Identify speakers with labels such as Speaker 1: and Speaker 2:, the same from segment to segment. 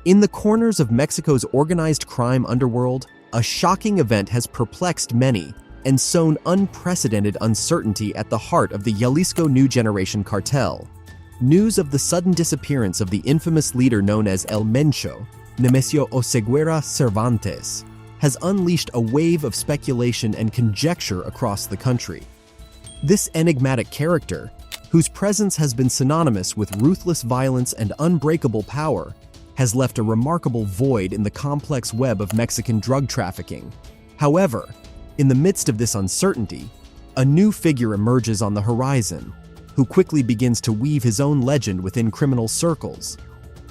Speaker 1: In the corners of Mexico's organized crime underworld, a shocking event has perplexed many and sown unprecedented uncertainty at the heart of the Jalisco New Generation cartel. News of the sudden disappearance of the infamous leader known as El Mencho, Nemesio Oseguera Cervantes, has unleashed a wave of speculation and conjecture across the country. This enigmatic character, whose presence has been synonymous with ruthless violence and unbreakable power, has left a remarkable void in the complex web of Mexican drug trafficking. However, in the midst of this uncertainty, a new figure emerges on the horizon, who quickly begins to weave his own legend within criminal circles.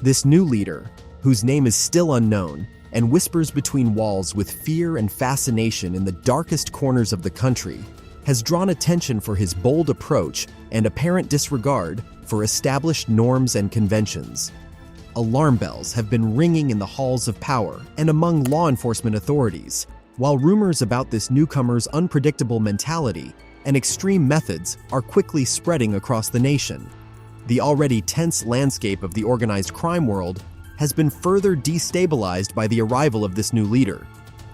Speaker 1: This new leader, whose name is still unknown, and whispers between walls with fear and fascination in the darkest corners of the country, has drawn attention for his bold approach and apparent disregard for established norms and conventions. Alarm bells have been ringing in the halls of power and among law enforcement authorities, while rumors about this newcomer's unpredictable mentality and extreme methods are quickly spreading across the nation. The already tense landscape of the organized crime world has been further destabilized by the arrival of this new leader,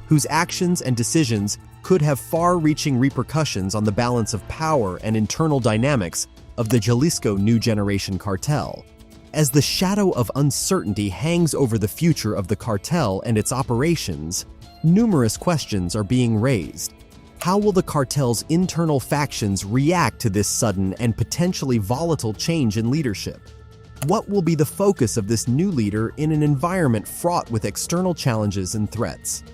Speaker 1: whose actions and decisions could have far-reaching repercussions on the balance of power and internal dynamics of the Jalisco New Generation cartel. As the shadow of uncertainty hangs over the future of the cartel and its operations, numerous questions are being raised. How will the cartel's internal factions react to this sudden and potentially volatile change in leadership? What will be the focus of this new leader in an environment fraught with external challenges and threats?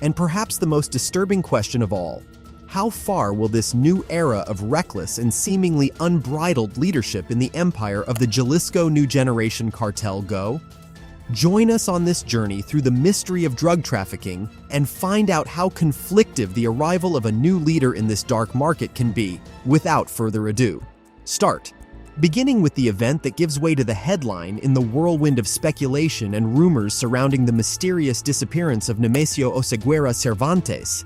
Speaker 1: And perhaps the most disturbing question of all, how far will this new era of reckless and seemingly unbridled leadership in the empire of the Jalisco New Generation cartel go? Join us on this journey through the mystery of drug trafficking and find out how conflictive the arrival of a new leader in this dark market can be. Without further ado, start. Beginning with the event that gives way to the headline in the whirlwind of speculation and rumors surrounding the mysterious disappearance of Nemesio Oseguera Cervantes,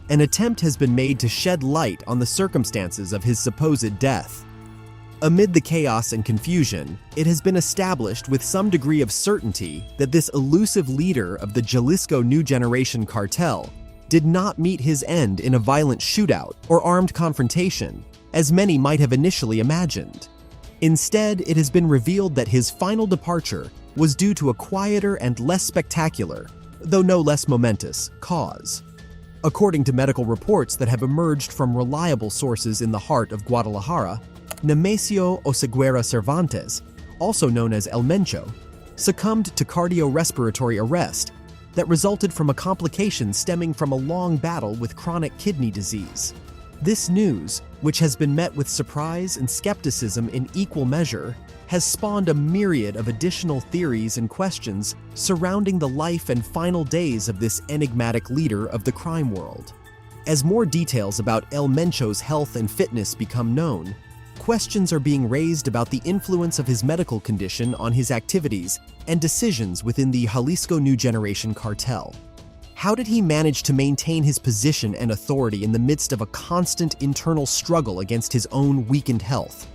Speaker 1: an attempt has been made to shed light on the circumstances of his supposed death. Amid the chaos and confusion, it has been established with some degree of certainty that this elusive leader of the Jalisco New Generation cartel did not meet his end in a violent shootout or armed confrontation, as many might have initially imagined. Instead, it has been revealed that his final departure was due to a quieter and less spectacular, though no less momentous, cause. According to medical reports that have emerged from reliable sources in the heart of Guadalajara, Nemesio Oseguera Cervantes, also known as El Mencho, succumbed to cardiorespiratory arrest that resulted from a complication stemming from a long battle with chronic kidney disease. This news, which has been met with surprise and skepticism in equal measure, has spawned a myriad of additional theories and questions surrounding the life and final days of this enigmatic leader of the crime world. As more details about El Mencho's health and fitness become known, questions are being raised about the influence of his medical condition on his activities and decisions within the Jalisco New Generation cartel. How did he manage to maintain his position and authority in the midst of a constant internal struggle against his own weakened health?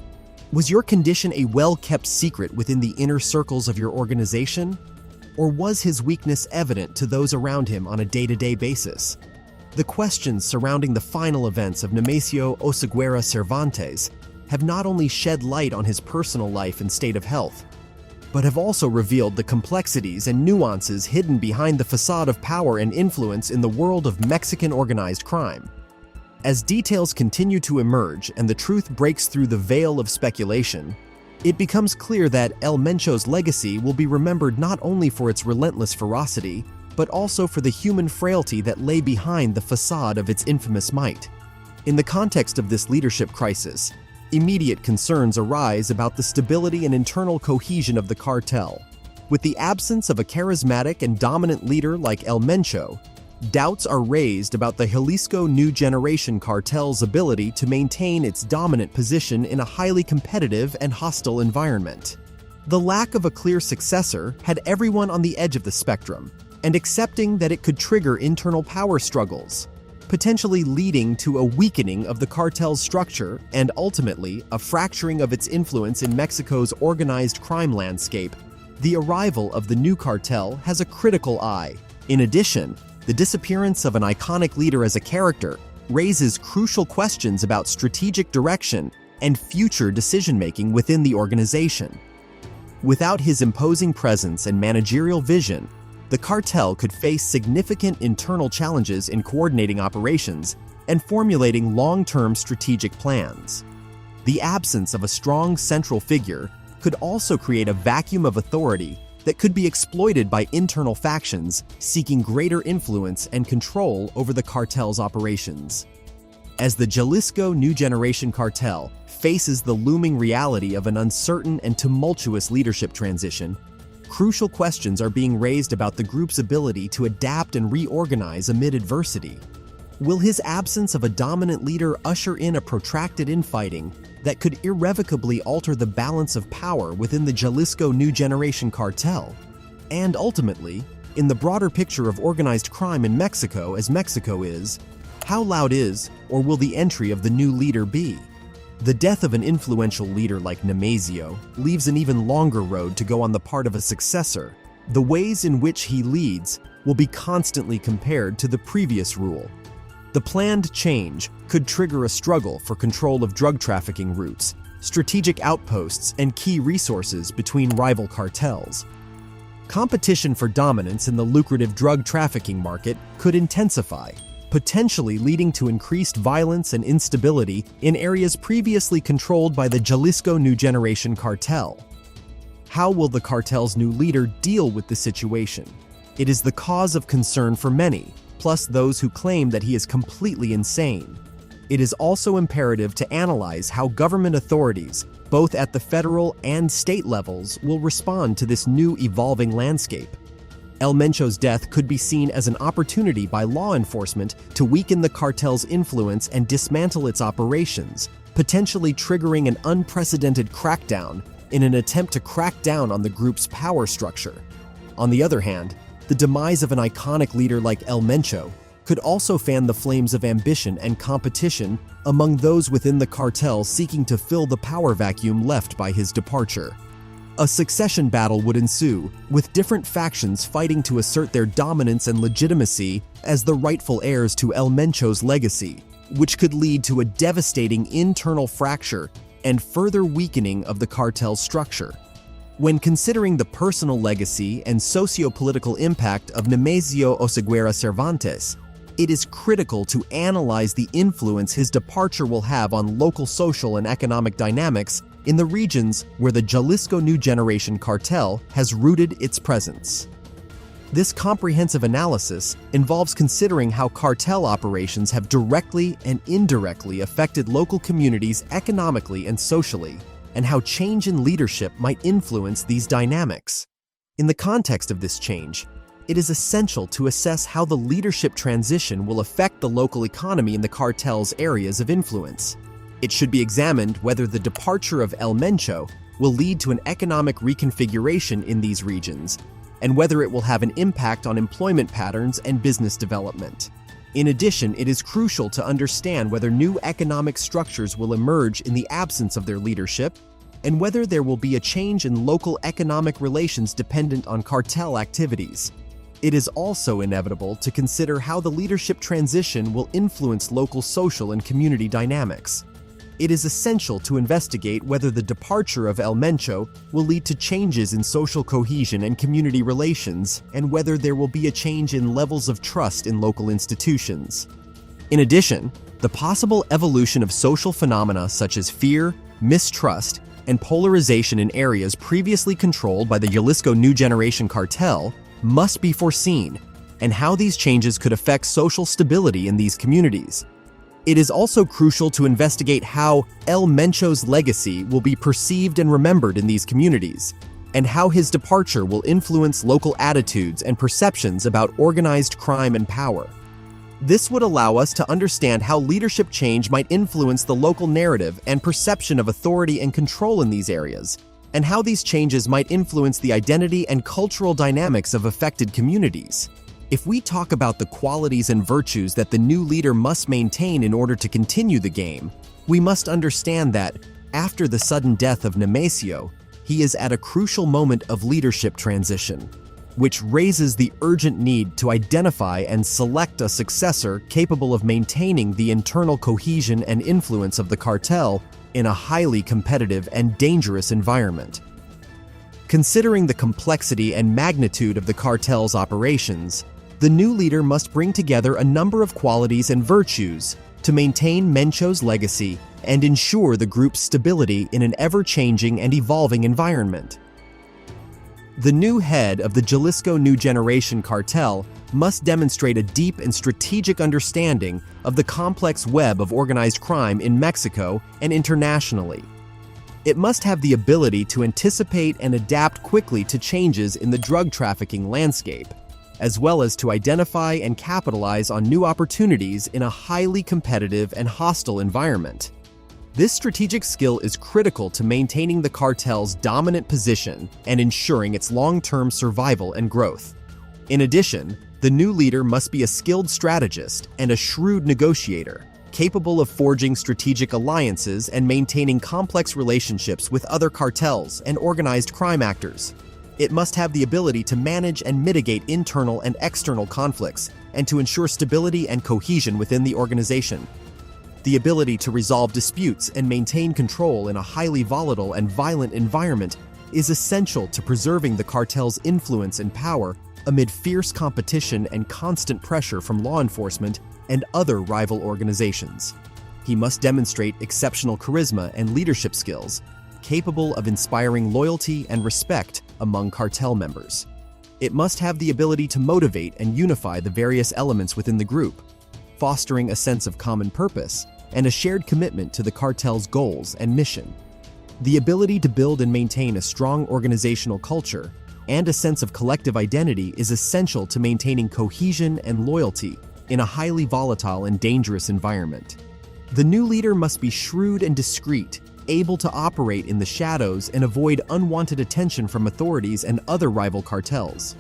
Speaker 1: Was your condition a well-kept secret within the inner circles of your organization? Or was his weakness evident to those around him on a day-to-day basis? The questions surrounding the final events of Nemesio Oseguera Cervantes have not only shed light on his personal life and state of health, but have also revealed the complexities and nuances hidden behind the facade of power and influence in the world of Mexican organized crime. As details continue to emerge and the truth breaks through the veil of speculation, it becomes clear that El Mencho's legacy will be remembered not only for its relentless ferocity, but also for the human frailty that lay behind the facade of its infamous might. In the context of this leadership crisis, immediate concerns arise about the stability and internal cohesion of the cartel. With the absence of a charismatic and dominant leader like El Mencho, doubts are raised about the Jalisco New Generation cartel's ability to maintain its dominant position in a highly competitive and hostile environment. The lack of a clear successor had everyone on the edge of the spectrum, and accepting that it could trigger internal power struggles, potentially leading to a weakening of the cartel's structure and ultimately a fracturing of its influence in Mexico's organized crime landscape. The arrival of the new cartel has a critical eye. In addition, the disappearance of an iconic leader as a character raises crucial questions about strategic direction and future decision-making within the organization. Without his imposing presence and managerial vision, the cartel could face significant internal challenges in coordinating operations and formulating long-term strategic plans. The absence of a strong central figure could also create a vacuum of authority that could be exploited by internal factions seeking greater influence and control over the cartel's operations. As the Jalisco New Generation cartel faces the looming reality of an uncertain and tumultuous leadership transition, crucial questions are being raised about the group's ability to adapt and reorganize amid adversity. Will his absence of a dominant leader usher in a protracted infighting that could irrevocably alter the balance of power within the Jalisco New Generation cartel? And ultimately, in the broader picture of organized crime in Mexico as Mexico is, how loud is or will the entry of the new leader be? The death of an influential leader like Nemesio leaves an even longer road to go on the part of a successor. The ways in which he leads will be constantly compared to the previous rule. The planned change could trigger a struggle for control of drug trafficking routes, strategic outposts, and key resources between rival cartels. Competition for dominance in the lucrative drug trafficking market could intensify, potentially leading to increased violence and instability in areas previously controlled by the Jalisco New Generation cartel. How will the cartel's new leader deal with the situation? It is the cause of concern for many, plus those who claim that he is completely insane. It is also imperative to analyze how government authorities, both at the federal and state levels, will respond to this new evolving landscape. El Mencho's death could be seen as an opportunity by law enforcement to weaken the cartel's influence and dismantle its operations, potentially triggering an unprecedented crackdown in an attempt to crack down on the group's power structure. On the other hand, the demise of an iconic leader like El Mencho could also fan the flames of ambition and competition among those within the cartel seeking to fill the power vacuum left by his departure. A succession battle would ensue, with different factions fighting to assert their dominance and legitimacy as the rightful heirs to El Mencho's legacy, which could lead to a devastating internal fracture and further weakening of the cartel's structure. When considering the personal legacy and socio-political impact of Nemesio Oseguera Cervantes, it is critical to analyze the influence his departure will have on local social and economic dynamics in the regions where the Jalisco New Generation cartel has rooted its presence. This comprehensive analysis involves considering how cartel operations have directly and indirectly affected local communities economically and socially, and how change in leadership might influence these dynamics. In the context of this change, it is essential to assess how the leadership transition will affect the local economy in the cartel's areas of influence. It should be examined whether the departure of El Mencho will lead to an economic reconfiguration in these regions, and whether it will have an impact on employment patterns and business development. In addition, it is crucial to understand whether new economic structures will emerge in the absence of their leadership, and whether there will be a change in local economic relations dependent on cartel activities. It is also inevitable to consider how the leadership transition will influence local social and community dynamics. It is essential to investigate whether the departure of El Mencho will lead to changes in social cohesion and community relations, and whether there will be a change in levels of trust in local institutions. In addition, the possible evolution of social phenomena such as fear, mistrust, and polarization in areas previously controlled by the Jalisco New Generation cartel must be foreseen, and how these changes could affect social stability in these communities. It is also crucial to investigate how El Mencho's legacy will be perceived and remembered in these communities, and how his departure will influence local attitudes and perceptions about organized crime and power. This would allow us to understand how leadership change might influence the local narrative and perception of authority and control in these areas, and how these changes might influence the identity and cultural dynamics of affected communities. If we talk about the qualities and virtues that the new leader must maintain in order to continue the game, we must understand that, after the sudden death of Nemesio, he is at a crucial moment of leadership transition, which raises the urgent need to identify and select a successor capable of maintaining the internal cohesion and influence of the cartel in a highly competitive and dangerous environment. Considering the complexity and magnitude of the cartel's operations, the new leader must bring together a number of qualities and virtues to maintain Mencho's legacy and ensure the group's stability in an ever-changing and evolving environment. The new head of the Jalisco New Generation cartel must demonstrate a deep and strategic understanding of the complex web of organized crime in Mexico and internationally. It must have the ability to anticipate and adapt quickly to changes in the drug trafficking landscape, as well as to identify and capitalize on new opportunities in a highly competitive and hostile environment. This strategic skill is critical to maintaining the cartel's dominant position and ensuring its long-term survival and growth. In addition, the new leader must be a skilled strategist and a shrewd negotiator, capable of forging strategic alliances and maintaining complex relationships with other cartels and organized crime actors. It must have the ability to manage and mitigate internal and external conflicts and to ensure stability and cohesion within the organization. The ability to resolve disputes and maintain control in a highly volatile and violent environment is essential to preserving the cartel's influence and power amid fierce competition and constant pressure from law enforcement and other rival organizations. He must demonstrate exceptional charisma and leadership skills, capable of inspiring loyalty and respect among cartel members. It must have the ability to motivate and unify the various elements within the group, fostering a sense of common purpose and a shared commitment to the cartel's goals and mission. The ability to build and maintain a strong organizational culture and a sense of collective identity is essential to maintaining cohesion and loyalty in a highly volatile and dangerous environment. The new leader must be shrewd and discreet, able to operate in the shadows and avoid unwanted attention from authorities and other rival cartels.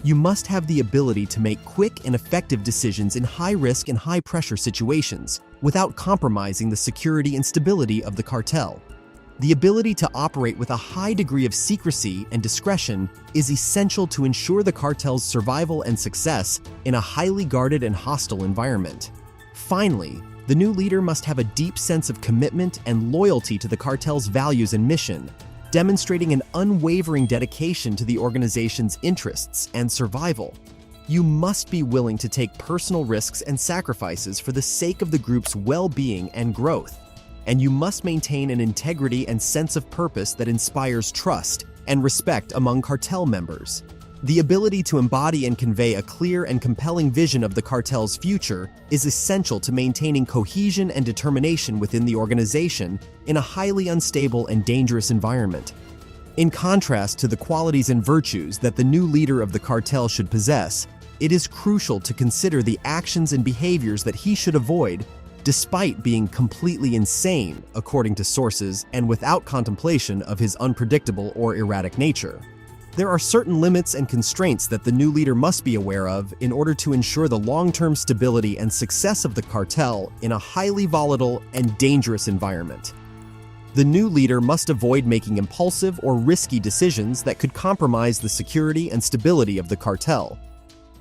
Speaker 1: You must have the ability to make quick and effective decisions in high-risk and high-pressure situations without compromising the security and stability of the cartel. The ability to operate with a high degree of secrecy and discretion is essential to ensure the cartel's survival and success in a highly guarded and hostile environment. Finally, the new leader must have a deep sense of commitment and loyalty to the cartel's values and mission, demonstrating an unwavering dedication to the organization's interests and survival. You must be willing to take personal risks and sacrifices for the sake of the group's well-being and growth, and you must maintain an integrity and sense of purpose that inspires trust and respect among cartel members. The ability to embody and convey a clear and compelling vision of the cartel's future is essential to maintaining cohesion and determination within the organization in a highly unstable and dangerous environment. In contrast to the qualities and virtues that the new leader of the cartel should possess, it is crucial to consider the actions and behaviors that he should avoid, despite being completely insane, according to sources, and without contemplation of his unpredictable or erratic nature. There are certain limits and constraints that the new leader must be aware of in order to ensure the long-term stability and success of the cartel in a highly volatile and dangerous environment. The new leader must avoid making impulsive or risky decisions that could compromise the security and stability of the cartel.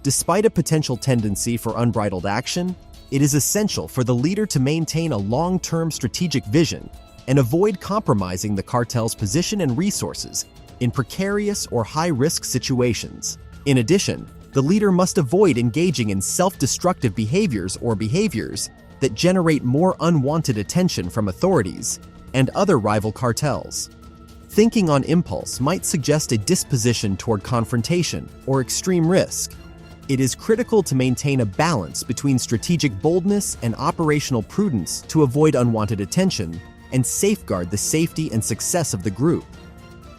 Speaker 1: Despite a potential tendency for unbridled action, it is essential for the leader to maintain a long-term strategic vision and avoid compromising the cartel's position and resources in precarious or high-risk situations. In addition, the leader must avoid engaging in self-destructive behaviors or behaviors that generate more unwanted attention from authorities and other rival cartels. Thinking on impulse might suggest a disposition toward confrontation or extreme risk. It is critical to maintain a balance between strategic boldness and operational prudence to avoid unwanted attention and safeguard the safety and success of the group.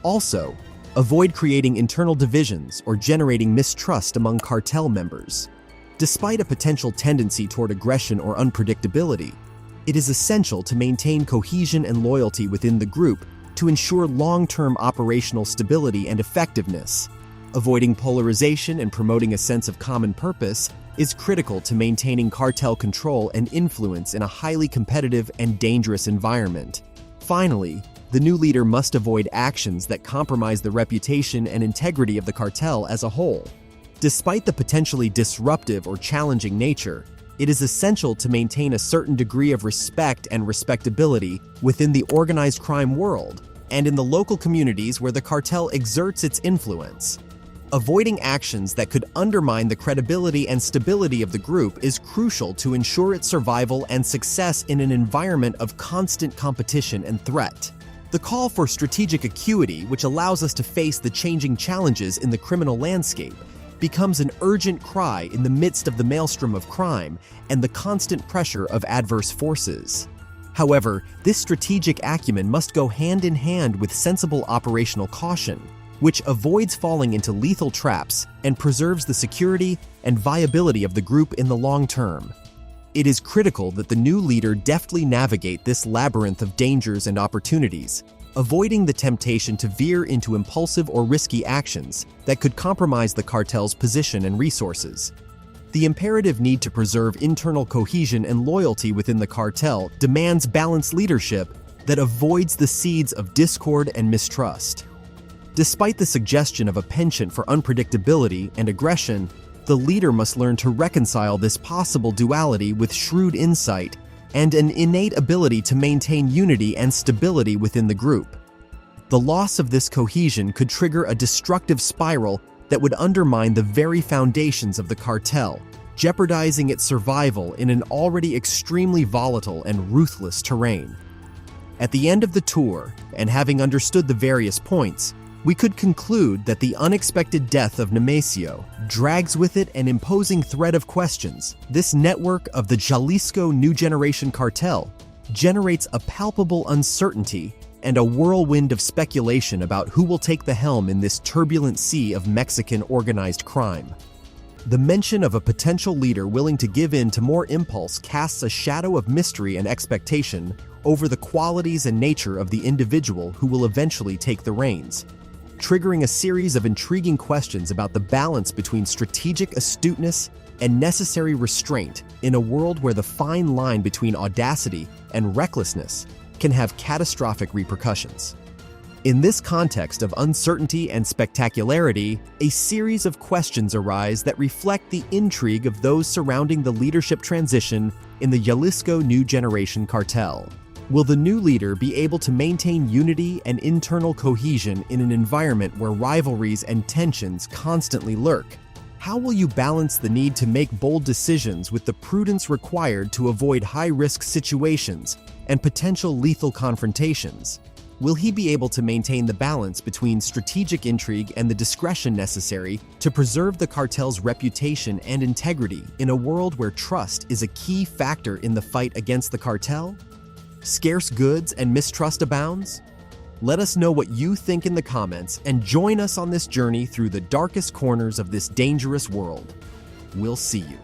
Speaker 1: Also, avoid creating internal divisions or generating mistrust among cartel members. Despite a potential tendency toward aggression or unpredictability, it is essential to maintain cohesion and loyalty within the group to ensure long-term operational stability and effectiveness. Avoiding polarization and promoting a sense of common purpose is critical to maintaining cartel control and influence in a highly competitive and dangerous environment. Finally, the new leader must avoid actions that compromise the reputation and integrity of the cartel as a whole. Despite the potentially disruptive or challenging nature, it is essential to maintain a certain degree of respect and respectability within the organized crime world and in the local communities where the cartel exerts its influence. Avoiding actions that could undermine the credibility and stability of the group is crucial to ensure its survival and success in an environment of constant competition and threat. The call for strategic acuity, which allows us to face the changing challenges in the criminal landscape, becomes an urgent cry in the midst of the maelstrom of crime and the constant pressure of adverse forces. However, this strategic acumen must go hand in hand with sensible operational caution, which avoids falling into lethal traps and preserves the security and viability of the group in the long term. It is critical that the new leader deftly navigate this labyrinth of dangers and opportunities, avoiding the temptation to veer into impulsive or risky actions that could compromise the cartel's position and resources. The imperative need to preserve internal cohesion and loyalty within the cartel demands balanced leadership that avoids the seeds of discord and mistrust. Despite the suggestion of a penchant for unpredictability and aggression, the leader must learn to reconcile this possible duality with shrewd insight and an innate ability to maintain unity and stability within the group. The loss of this cohesion could trigger a destructive spiral that would undermine the very foundations of the cartel, jeopardizing its survival in an already extremely volatile and ruthless terrain. At the end of the tour, and having understood the various points, we could conclude that the unexpected death of Nemesio drags with it an imposing thread of questions. This network of the Jalisco New Generation cartel generates a palpable uncertainty and a whirlwind of speculation about who will take the helm in this turbulent sea of Mexican organized crime. The mention of a potential leader willing to give in to more impulse casts a shadow of mystery and expectation over the qualities and nature of the individual who will eventually take the reins, triggering a series of intriguing questions about the balance between strategic astuteness and necessary restraint in a world where the fine line between audacity and recklessness can have catastrophic repercussions. In this context of uncertainty and spectacularity, a series of questions arise that reflect the intrigue of those surrounding the leadership transition in the Jalisco New Generation cartel. Will the new leader be able to maintain unity and internal cohesion in an environment where rivalries and tensions constantly lurk? How will you balance the need to make bold decisions with the prudence required to avoid high-risk situations and potential lethal confrontations? Will he be able to maintain the balance between strategic intrigue and the discretion necessary to preserve the cartel's reputation and integrity in a world where trust is a key factor in the fight against the cartel? Scarce goods and mistrust abounds? Let us know what you think in the comments and join us on this journey through the darkest corners of this dangerous world. We'll see you.